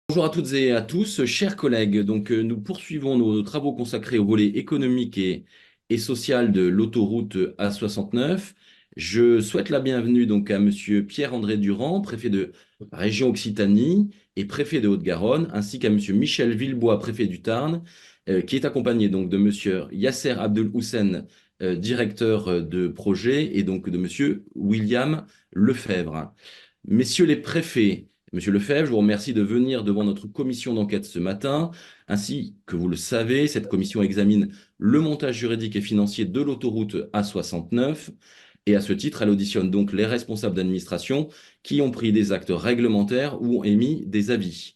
Bonjour à toutes et à tous, chers collègues. Nous poursuivons nos travaux consacrés au volet économique et social de l'autoroute A69. Je souhaite la bienvenue donc à Monsieur Pierre-André Durand, préfet de région Occitanie et préfet de Haute-Garonne, ainsi qu'à Monsieur Michel Villebois, préfet du Tarn, qui est accompagné donc de Monsieur Yasser Abdel Houssen, directeur de projet, et donc de Monsieur William Lefebvre. Messieurs les préfets, Monsieur Lefebvre, je vous remercie de venir devant notre commission d'enquête ce matin. Ainsi que vous le savez, cette commission examine le montage juridique et financier de l'autoroute A69. Et à ce titre, elle auditionne donc les responsables d'administration qui ont pris des actes réglementaires ou ont émis des avis.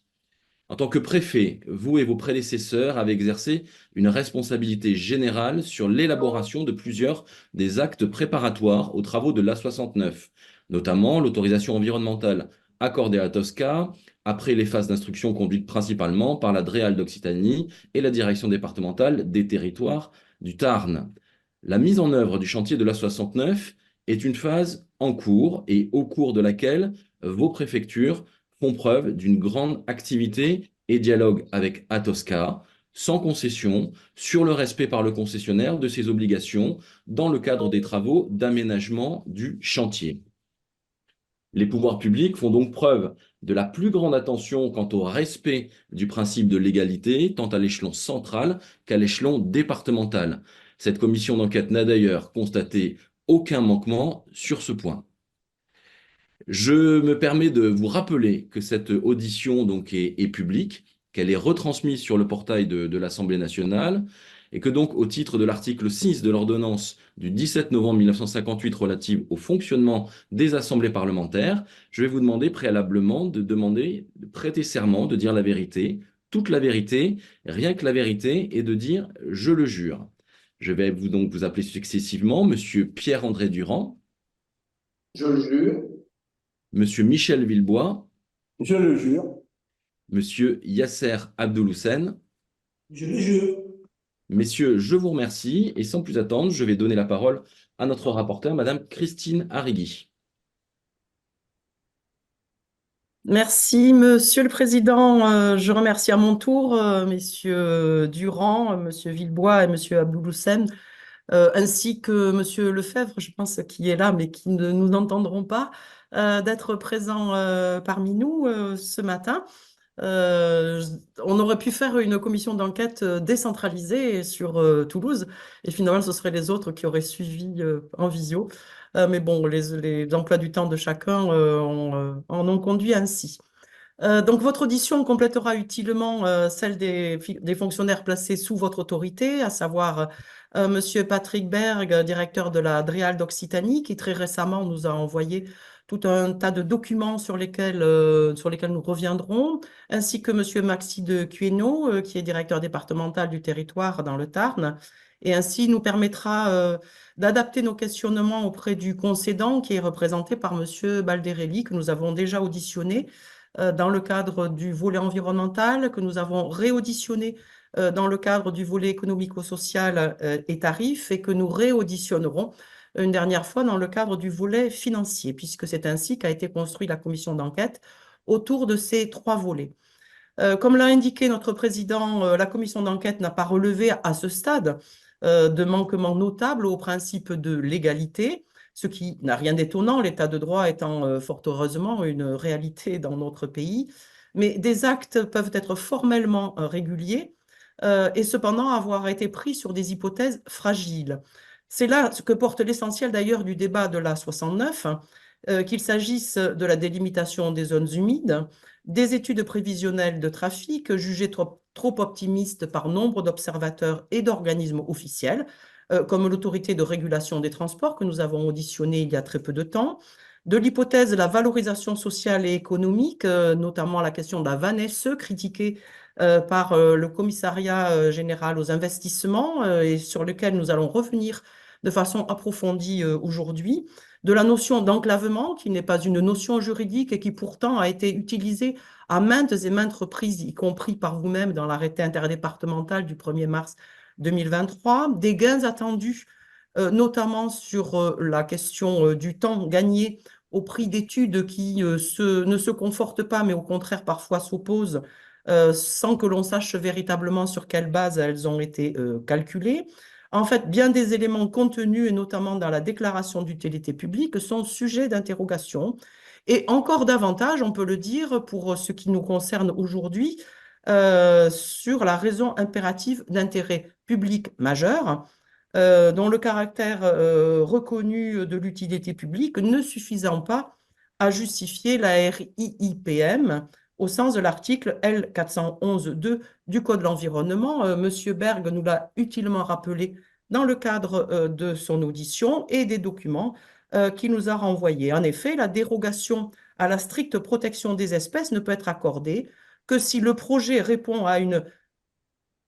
En tant que préfet, vous et vos prédécesseurs avez exercé une responsabilité générale sur l'élaboration de plusieurs des actes préparatoires aux travaux de l'A69, notamment l'autorisation environnementale accordée à Tosca après les phases d'instruction conduites principalement par la DREAL d'Occitanie et la direction départementale des territoires du Tarn. La mise en œuvre du chantier de l'A69 est une phase en cours et au cours de laquelle vos préfectures font preuve d'une grande activité et dialogue avec Atosca, sans concession, sur le respect par le concessionnaire de ses obligations dans le cadre des travaux d'aménagement du chantier. Les pouvoirs publics font donc preuve de la plus grande attention quant au respect du principe de légalité, tant à l'échelon central qu'à l'échelon départemental. Cette commission d'enquête n'a d'ailleurs constaté aucun manquement sur ce point. Je me permets de vous rappeler que cette audition est publique, qu'elle est retransmise sur le portail de l'Assemblée nationale et que donc au titre de l'article 6 de l'ordonnance du 17 novembre 1958 relative au fonctionnement des assemblées parlementaires, je vais vous demander préalablement de prêter serment, de dire la vérité, toute la vérité, rien que la vérité et de dire je le jure. Je vais donc vous appeler successivement Monsieur Pierre-André Durand, Je le jure. Monsieur Michel Villebois, Je le jure. Monsieur Yasser Abdeloussen. Je le jure. Messieurs, je vous remercie et sans plus attendre, je vais donner la parole à notre rapporteure, Madame Christine Arrigui. Merci, Monsieur le Président. Je remercie à mon tour Messieurs Durand, Monsieur Villebois et Monsieur Abdouloussen, ainsi que Monsieur Lefebvre, je pense, qui est là, mais qui ne nous entendront pas, d'être présents parmi nous ce matin. Euh, on aurait pu faire une commission d'enquête décentralisée sur Toulouse, et finalement, ce seraient les autres qui auraient suivi en visio. Mais bon, les emplois du temps de chacun en ont conduit ainsi. Donc, votre audition complétera utilement celle des fonctionnaires placés sous votre autorité, à savoir Monsieur Patrick Berg, directeur de la DREAL d'Occitanie, qui très récemment nous a envoyé tout un tas de documents sur lesquels nous reviendrons, ainsi que Monsieur Maxi de Cueno, qui est directeur départemental du territoire dans le Tarn, et ainsi nous permettra d'adapter nos questionnements auprès du concédant, qui est représenté par Monsieur Balderelli, que nous avons déjà auditionné dans le cadre du volet environnemental, que nous avons réauditionné dans le cadre du volet économico-social et tarif, et que nous réauditionnerons une dernière fois dans le cadre du volet financier, puisque c'est ainsi qu'a été construite la commission d'enquête autour de ces trois volets. Comme l'a indiqué notre président, la commission d'enquête n'a pas relevé à ce stade de manquements notables au principe de légalité, ce qui n'a rien d'étonnant, l'état de droit étant fort heureusement une réalité dans notre pays. Mais des actes peuvent être formellement réguliers et cependant avoir été pris sur des hypothèses fragiles. C'est là ce que porte l'essentiel d'ailleurs du débat de la 69, qu'il s'agisse de la délimitation des zones humides, des études prévisionnelles de trafic jugées trop optimistes par nombre d'observateurs et d'organismes officiels, comme l'autorité de régulation des transports que nous avons auditionné il y a très peu de temps, de l'hypothèse de la valorisation sociale et économique, notamment la question de la VANESE, critiquée par le commissariat général aux investissements et sur lequel nous allons revenir de façon approfondie aujourd'hui, de la notion d'enclavement, qui n'est pas une notion juridique et qui pourtant a été utilisée à maintes et maintes reprises, y compris par vous-même dans l'arrêté interdépartemental du 1er mars 2023, des gains attendus, notamment sur la question du temps gagné au prix d'études qui ne se confortent pas, mais au contraire parfois s'opposent, sans que l'on sache véritablement sur quelle base elles ont été calculées. En fait, bien des éléments contenus, et notamment dans la déclaration d'utilité publique, sont sujets d'interrogation. Et encore davantage, on peut le dire, pour ce qui nous concerne aujourd'hui, sur la raison impérative d'intérêt public majeur, dont le caractère reconnu de l'utilité publique ne suffisant pas à justifier la RIIPM au sens de l'article L411-2 du Code de l'environnement. Monsieur Berg nous l'a utilement rappelé dans le cadre de son audition et des documents qu'il nous a renvoyés. En effet, la dérogation à la stricte protection des espèces ne peut être accordée que si le projet répond à une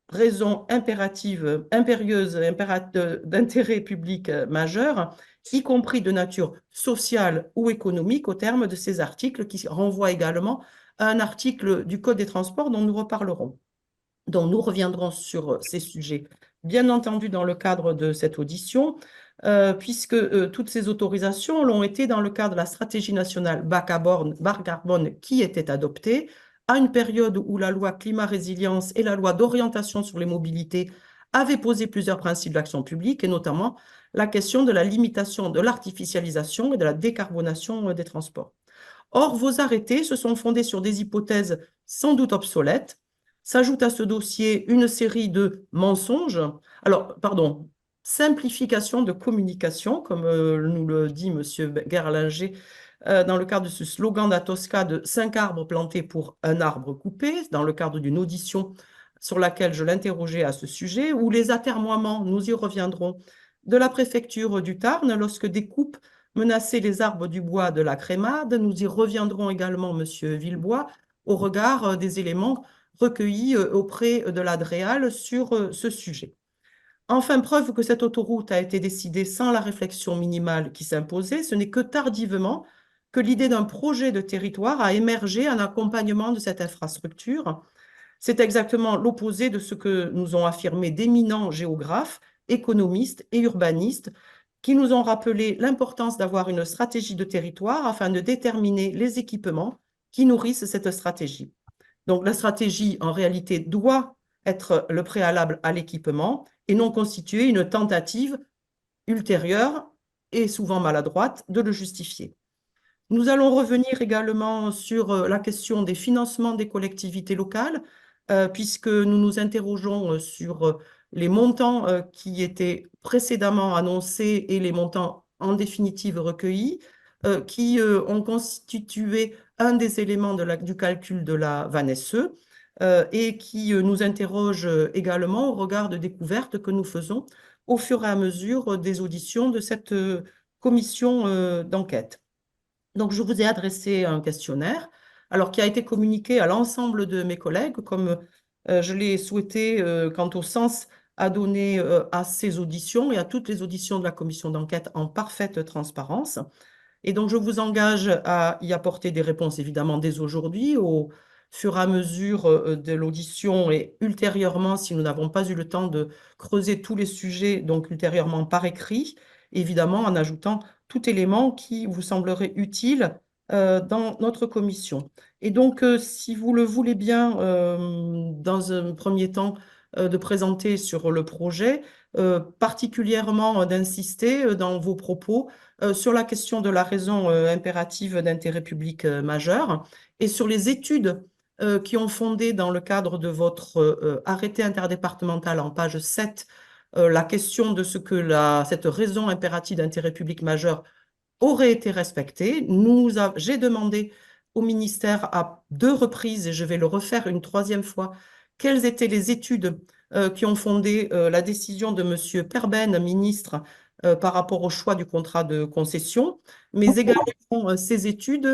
raison impérative, impérieuse, d'intérêt public majeur, y compris de nature sociale ou économique, au terme de ces articles qui renvoient également à un article du Code des transports dont nous reparlerons. Donc, nous reviendrons sur ces sujets, bien entendu, dans le cadre de cette audition, puisque toutes ces autorisations l'ont été dans le cadre de la stratégie nationale bas carbone qui était adoptée, à une période où la loi climat-résilience et la loi d'orientation sur les mobilités avaient posé plusieurs principes d'action publique, et notamment la question de la limitation de l'artificialisation et de la décarbonation des transports. Or, vos arrêtés se sont fondés sur des hypothèses sans doute obsolètes. S'ajoute à ce dossier une série de mensonges, simplification de communication, comme nous le dit M. Gerlinger, dans le cadre de ce slogan d'Atosca de 5 arbres plantés pour un arbre coupé, dans le cadre d'une audition sur laquelle je l'interrogeais à ce sujet, ou les atermoiements, nous y reviendrons, de la préfecture du Tarn lorsque des coupes menaçaient les arbres du bois de la Crémade. Nous y reviendrons également, M. Villebois, au regard des éléments recueillis auprès de l'ADREAL sur ce sujet. Enfin, preuve que cette autoroute a été décidée sans la réflexion minimale qui s'imposait, ce n'est que tardivement que l'idée d'un projet de territoire a émergé en accompagnement de cette infrastructure. C'est exactement l'opposé de ce que nous ont affirmé d'éminents géographes, économistes et urbanistes qui nous ont rappelé l'importance d'avoir une stratégie de territoire afin de déterminer les équipements qui nourrissent cette stratégie. Donc la stratégie, en réalité, doit être le préalable à l'équipement et non constituer une tentative ultérieure et souvent maladroite de le justifier. Nous allons revenir également sur la question des financements des collectivités locales, puisque nous nous interrogeons sur les montants qui étaient précédemment annoncés et les montants en définitive recueillis, qui ont constitué un des éléments du calcul de la VANESE et qui nous interrogent également au regard de découvertes que nous faisons au fur et à mesure des auditions de cette commission d'enquête. Donc, je vous ai adressé un questionnaire, alors qui a été communiqué à l'ensemble de mes collègues, comme je l'ai souhaité quant au sens à donner à ces auditions et à toutes les auditions de la commission d'enquête en parfaite transparence. Et donc, je vous engage à y apporter des réponses, évidemment, dès aujourd'hui, au fur et à mesure de l'audition et ultérieurement, si nous n'avons pas eu le temps de creuser tous les sujets, donc ultérieurement par écrit, évidemment en ajoutant tout élément qui vous semblerait utile dans notre commission. Et donc, si vous le voulez bien, dans un premier temps, de présenter sur le projet, particulièrement d'insister dans vos propos sur la question de la raison impérative d'intérêt public majeur et sur les études qui ont fondé dans le cadre de votre arrêté interdépartemental en page 7 la question de ce que cette raison impérative d'intérêt public majeur aurait été respectée. J'ai demandé au ministère à 2 reprises, et je vais le refaire une 3e fois, quelles étaient les études qui ont fondé la décision de M. Perben, ministre, par rapport au choix du contrat de concession, mais également ces études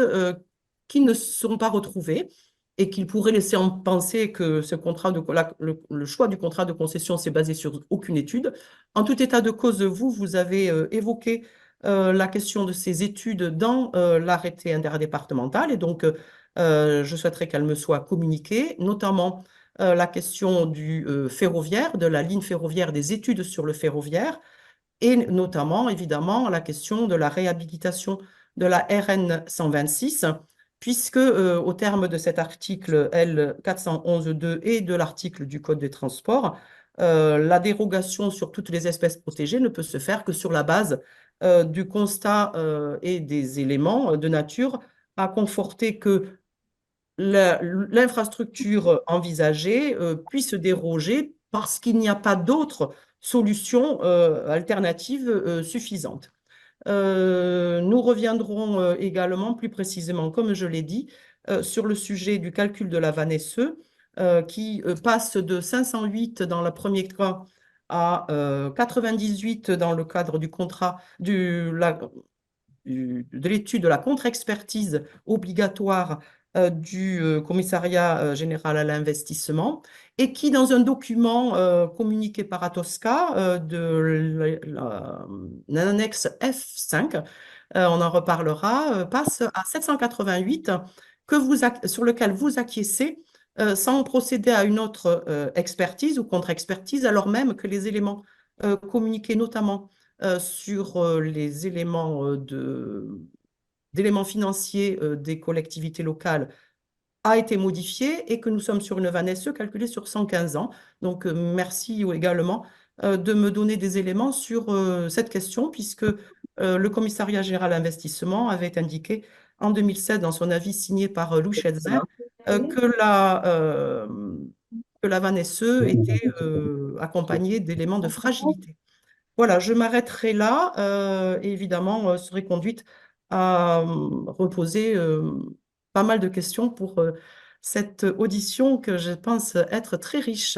qui ne sont pas retrouvées et qui pourraient laisser en penser que le choix du contrat de concession s'est basé sur aucune étude. En tout état de cause, vous avez évoqué la question de ces études dans l'arrêté interdépartemental, et donc je souhaiterais qu'elle me soit communiquée, notamment la question du ferroviaire, de la ligne ferroviaire, des études sur le ferroviaire, et notamment, évidemment, la question de la réhabilitation de la RN 126, puisque au terme de cet article L 411.2 et de l'article du Code des transports, la dérogation sur toutes les espèces protégées ne peut se faire que sur la base du constat et des éléments de nature à conforter que l'infrastructure envisagée puisse déroger parce qu'il n'y a pas d'autres solutions alternatives suffisantes. Nous reviendrons également plus précisément, comme je l'ai dit, sur le sujet du calcul de la VANESE qui passe de 508 dans le premier cas à 98 dans le cadre du contrat de l'étude de la contre-expertise obligatoire du commissariat général à l'investissement et qui, dans un document communiqué par Atosca de l'annexe F5, on en reparlera, passe à 788 sur lequel vous acquiescez sans procéder à une autre expertise ou contre-expertise, alors même que les éléments communiqués notamment sur les éléments d'éléments financiers des collectivités locales a été modifié et que nous sommes sur une VANESE calculée sur 115 ans. Donc, merci également de me donner des éléments sur cette question, puisque le commissariat général à l'investissement avait indiqué en 2007, dans son avis signé par Lou Schetzer, que la VANESE était accompagnée d'éléments de fragilité. Voilà, je m'arrêterai là et évidemment serai conduite à reposer pas mal de questions pour cette audition que je pense être très riche.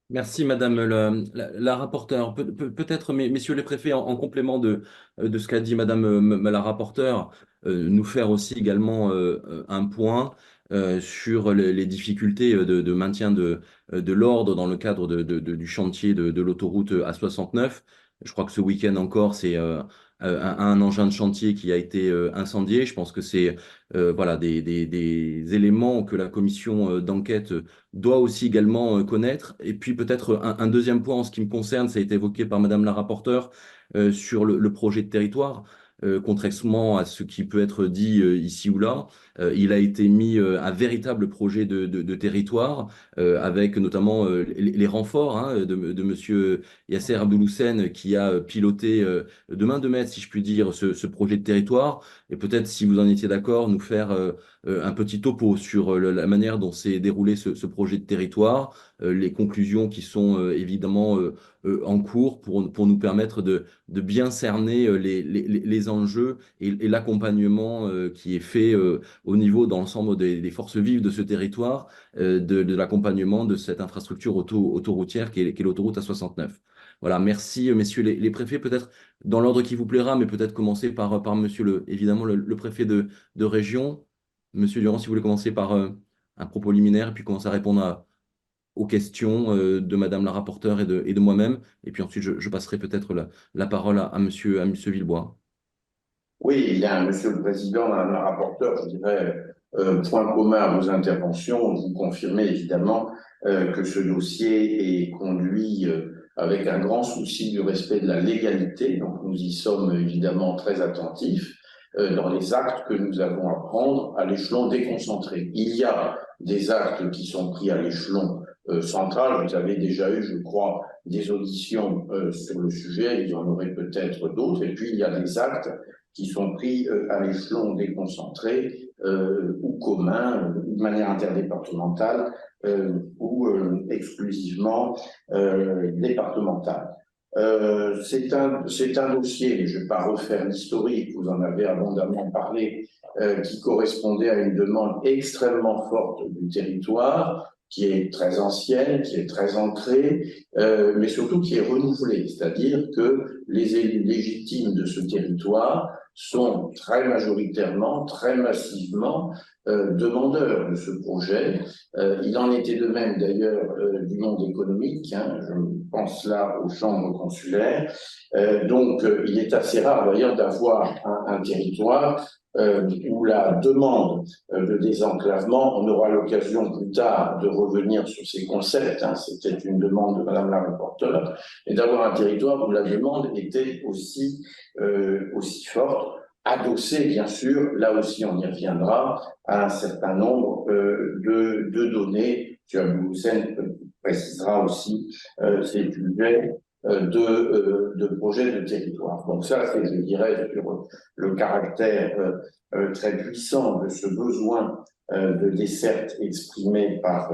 Merci, Madame la rapporteure. Peut-être, messieurs les préfets, en complément de ce qu'a dit Madame la rapporteure, nous faire aussi également un point sur les difficultés de maintien de l'ordre dans le cadre du chantier de l'autoroute A69. Je crois que ce week-end encore, c'est un engin de chantier qui a été incendié. Je pense que c'est voilà, des éléments que la commission d'enquête doit aussi également connaître. Et puis peut-être un deuxième point en ce qui me concerne, ça a été évoqué par Madame la rapporteure sur le projet de territoire. Contrairement à ce qui peut être dit ici ou là, il a été mis un véritable projet de territoire avec notamment les renforts hein, de Monsieur Yasser Abdeloussen qui a piloté de main de maître, si je puis dire, ce projet de territoire. Et peut-être, si vous en étiez d'accord, nous faire un petit topo sur la manière dont s'est déroulé ce projet de territoire, les conclusions qui sont évidemment en cours pour nous permettre de bien cerner les enjeux et l'accompagnement qui est fait au niveau dans l'ensemble des forces vives de ce territoire, de l'accompagnement de cette infrastructure autoroutière qui est l'autoroute A69. Voilà, merci messieurs les préfets, peut-être dans l'ordre qui vous plaira, mais peut-être commencer par monsieur évidemment le préfet de région. Monsieur Durand, si vous voulez commencer par un propos liminaire et puis commencer à répondre aux questions de Madame la rapporteure et de moi-même. Et puis ensuite, je passerai peut-être la parole à Monsieur Villebois. Oui, il y a, Monsieur le Président, Madame la rapporteure, je dirais, point commun à vos interventions. Vous confirmez évidemment que ce dossier est conduit avec un grand souci du respect de la légalité. Donc, nous y sommes évidemment très attentifs dans les actes que nous avons à prendre à l'échelon déconcentré. Il y a des actes qui sont pris à l'échelon central. Vous avez déjà eu, je crois, des auditions sur le sujet. Il y en aurait peut-être d'autres. Et puis, il y a des actes qui sont pris à l'échelon déconcentré ou commun, de manière interdépartementale ou exclusivement départementale. C'est un dossier, je ne vais pas refaire l'historique, vous en avez abondamment parlé, qui correspondait à une demande extrêmement forte du territoire, qui est très ancienne, qui est très ancrée, mais surtout qui est renouvelée, c'est-à-dire que les élus légitimes de ce territoire sont très majoritairement, très massivement demandeurs de ce projet. Il en était de même d'ailleurs du monde économique, hein, je pense là aux chambres consulaires. Donc il est assez rare d'ailleurs d'avoir un territoire ou la demande de désenclavement. On aura l'occasion plus tard de revenir sur ces concepts, hein, c'était une demande de Madame la rapporteure, et d'avoir un territoire où la demande était aussi forte, adossée bien sûr, là aussi on y reviendra, à un certain nombre de données. M. Abouhoussen précisera aussi ces sujets de projets de territoire. Donc ça, c'est, je dirais, sur le caractère très puissant de ce besoin de desserte exprimé par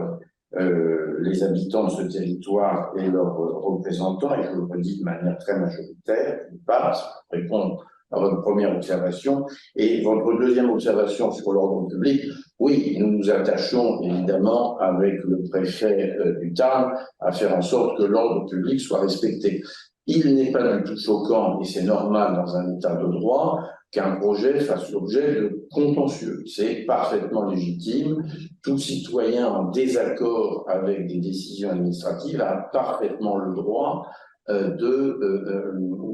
les habitants de ce territoire et leurs représentants, et je le redis de manière très majoritaire, d'une part, ça répond à votre première observation, et votre deuxième observation sur l'ordre public. Oui, nous nous attachons évidemment avec le préfet du Tarn à faire en sorte que l'ordre public soit respecté. Il n'est pas du tout choquant, et c'est normal dans un état de droit, qu'un projet fasse l'objet de contentieux. C'est parfaitement légitime. Tout citoyen en désaccord avec des décisions administratives a parfaitement le droit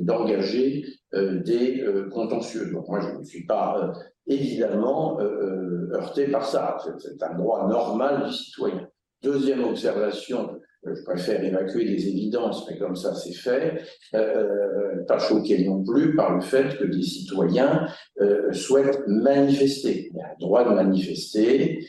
d'engager des contentieux. Donc moi, je ne suis pas évidemment heurté par ça. C'est un droit normal du citoyen. Deuxième observation, je préfère évacuer des évidences, mais comme ça c'est fait, pas choqué non plus par le fait que des citoyens souhaitent manifester. Il y a le droit de manifester,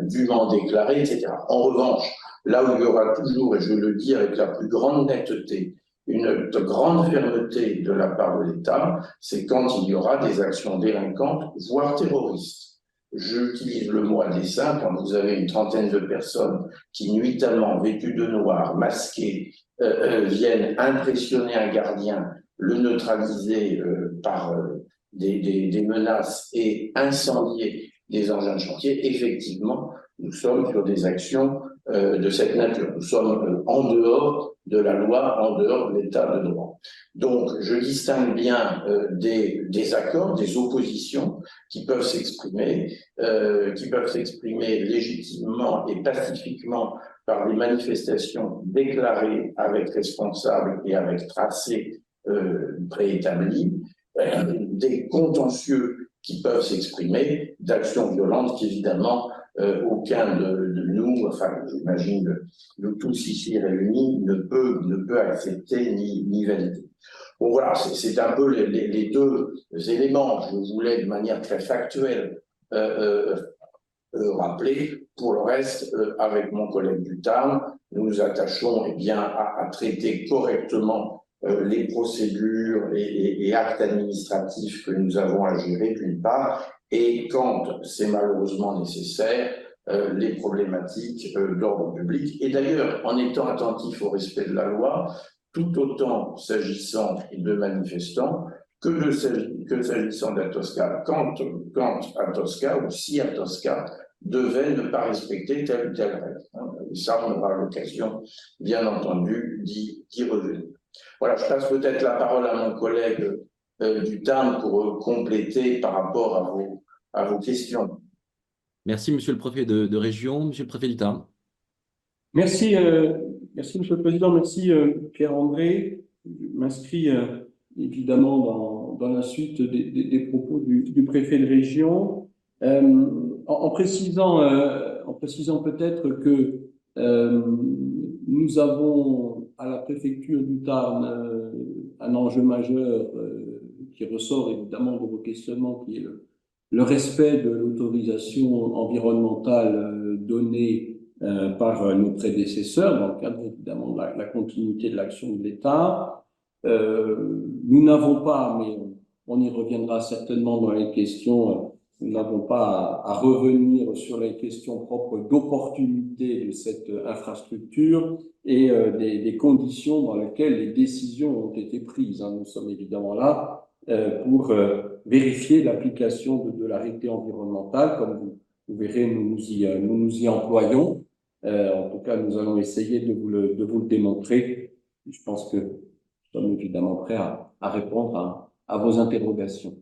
dûment déclaré, etc. En revanche, là où il y aura toujours, et je le dis avec la plus grande netteté, une grande fermeté de la part de l'État, c'est quand il y aura des actions délinquantes, voire terroristes. J'utilise le mot à dessein quand vous avez une trentaine de personnes qui, nuitamment vêtues de noir, masquées, viennent impressionner un gardien, le neutraliser par des menaces et incendier des engins de chantier. Effectivement, nous sommes sur des actions de cette nature. Nous sommes en dehors de la loi, en dehors de l'état de droit. Donc, je distingue bien des accords, des oppositions qui peuvent s'exprimer légitimement et pacifiquement par des manifestations déclarées avec responsables et avec tracés préétablis, des contentieux qui peuvent s'exprimer, d'actions violentes qu'évidemment aucun de nous, enfin j'imagine nous tous ici réunis, ne peut accepter ni valider. Bon voilà, c'est un peu les deux éléments que je voulais de manière très factuelle rappeler. Pour le reste, avec mon collègue du Tarn, nous nous attachons bien, à traiter correctement les procédures et actes administratifs que nous avons à gérer d'une part, et quand c'est malheureusement nécessaire, les problématiques d'ordre public. Et d'ailleurs, en étant attentif au respect de la loi, tout autant s'agissant de manifestants que s'agissant d'Atosca. Quand Atosca, ou si Atosca, devait ne pas respecter telle ou telle règle. Et ça, on aura l'occasion, bien entendu, d'y revenir. Voilà, je passe peut-être la parole à mon collègue du Tarn pour compléter par rapport à vos questions. Merci, monsieur le préfet de région. Monsieur le préfet du Tarn. Merci, merci Monsieur le Président, merci Pierre-André. Je m'inscris évidemment dans la suite des propos du préfet de région, en précisant peut-être que nous avons à la préfecture du Tarn un enjeu majeur qui ressort évidemment de vos questionnements, qui est le respect de l'autorisation environnementale donnée par nos prédécesseurs, dans le cadre évidemment de la continuité de l'action de l'État. Nous n'avons pas, mais on y reviendra certainement dans les questions, nous n'avons pas à revenir sur les questions propres d'opportunité de cette infrastructure et des conditions dans lesquelles les décisions ont été prises. Nous sommes évidemment là pour vérifier l'application de l'arrêté environnemental. Comme vous verrez, nous nous y employons. En tout cas, nous allons essayer de vous le démontrer. Je pense que nous sommes évidemment prêts à répondre à vos interrogations.